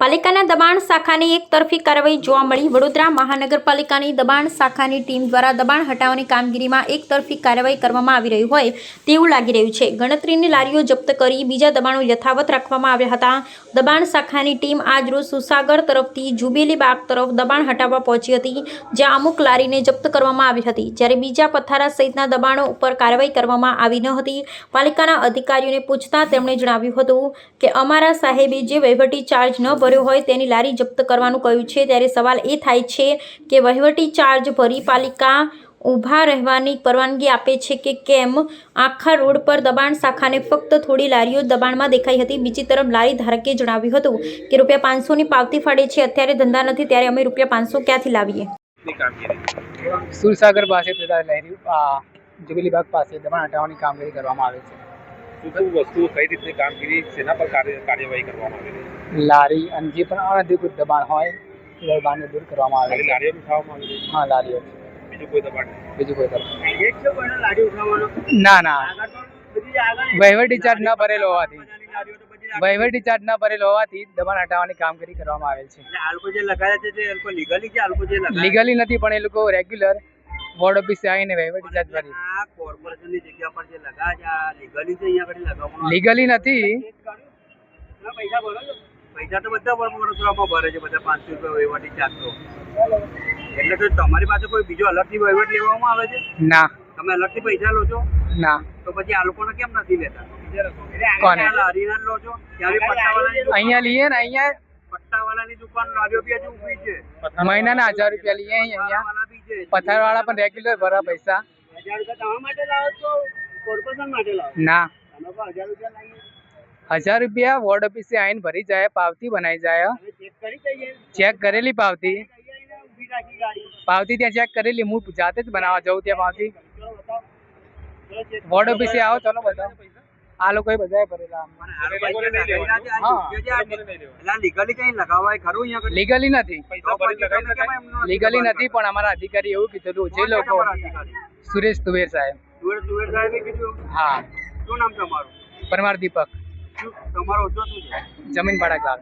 પાલિકાના દબાણ શાખાની એકતરફી કાર્યવાહી જોવા મળી। વડોદરા મહાનગરપાલિકાની દબાણ શાખાની ટીમ દ્વારા દબાણ હટાવવાની કામગીરીમાં એકતરફી કાર્યવાહી કરવામાં આવી રહી હોય તેવું લાગી રહ્યું છે। ગણતરીની લારીઓ જપ્ત કરી બીજા દબાણો યથાવત રાખવામાં આવ્યા હતા। દબાણ શાખાની ટીમ આજરોજ સુસાગર તરફથી જુબેલી બાગ તરફ દબાણ હટાવવા પહોંચી હતી, જ્યાં અમુક લારીને જપ્ત કરવામાં આવી હતી, જ્યારે બીજા પથારા સહિતના દબાણો ઉપર કાર્યવાહી કરવામાં આવી ન હતી। પાલિકાના અધિકારીઓને પૂછતા તેમણે જણાવ્યું હતું કે અમારા સાહેબે જે વહીવટી ચાર્જ ન ભર્યો હોય તેની લારી જપ્ત કરવાનું કહ્યું છે। ત્યારે સવાલ એ થાય છે કે વહીવટી ચાર્જ ભરી પાલિકા ઊભા રહેવાની પરવાનગી આપે છે કે કેમ? આખા રોડ પર દબાણ શાખાને ફક્ત થોડી લારીઓ દબાણમાં દેખાઈ હતી। બીજી તરફ લારી ધારકે જણાવ્યું હતું કે ₹500ની પાવતી ફાડે છે, અત્યારે ધંધા નથી ત્યારે અમે ₹500 ક્યાંથી લાવીએ? સુરસાગર પાસે જુબેલી બાગ પાસે દબાણ હટાવવાની કામગીરી કરવામાં આવે છે। વસ્તુ કઈ રીતની કામગીરી શેના પર કાર્યવાહી કરવામાં આવે છે? લારી અને જે પણ અનધિકૃત દબાણ હોય એ દબાણને દૂર કરવામાં આવે છે। લારીઓ ઉઠાવવામાં આવે છે? હા, લારીઓ। બીજું કોઈ દબાણ? બીજું કોઈ દબાણ ના। વહીવટી ચાર્જ ન ભરેલો હોવાથી દબાણ હટાવવાની કામગીરી કરવામાં આવે છે। લીગલી નથી, પણ એ લોકો રેગ્યુલર વોર્ડ ઓફિસે આવીને વહીવટી ચાર્જ ભરી। કોર્પોરેશનની જગ્યા પર જે લગાવ્યા લીગલી છે, અહીંયા આગળ લગાવવાનું લીગલી નથી। પૈસા તો બધા વડોદરામાં ભરે છે, બધા ₹500 વહીવટી ચાર્જ તો। એટલે તો તમારી પાસે કોઈ બીજો અલગથી વહીવટ લેવામાં આવે છે? ના। તમે અલગથી પૈસા લો છો? ના। તો પછી આ લોકોને કેમ નથી લેતા? કોને? લારીના લો છો ત્યાં બી પટ્ટાવાળાની અહીંયા લઈએ ને, અહીંયા પટ્ટાવાળાની દુકાન લારીઓ બી હજુ ઊભી છે। મહિનાના ₹1000 લઈએ। અહીંયા બી છે પથારવાળા પણ રેગ્યુલર ભરા પૈસા। ₹1000 તમારા માટે લાવો છો કોર્પોરેશન માટે લાવો? ના, તમે પણ ₹1000 લાવીએ ₹1000 વોર્ડ ઓફિસે આવીને ભરી જાય, પાવતી બનાવી જાય। ચેક કરી દઈએ, ચેક કરેલી પાવતી ઊભી રાખી ગાડી ત્યાં ચેક કરેલી। હું જાતે જ બનાવવા જાઉં ત્યાં પાવતી। ચલો બતાવો, ચલો ચેક વોર્ડ ઓફિસે આવો, ચલો બતાવો। આ લોકોએ બધાએ ભરેલા। લીગલી કઈ લગાવાય ખરું અહીંયા? લીગલી નથી, લીગલી નથી, પણ અમારા અધિકારી એવું કીધેલું જે લોકો સુરેશ તુવેર સાહેબ। હા। શું નામ તમારું? પરમાર દીપક। તમારો હોદ્દો શું છે? જમીન ભાડા.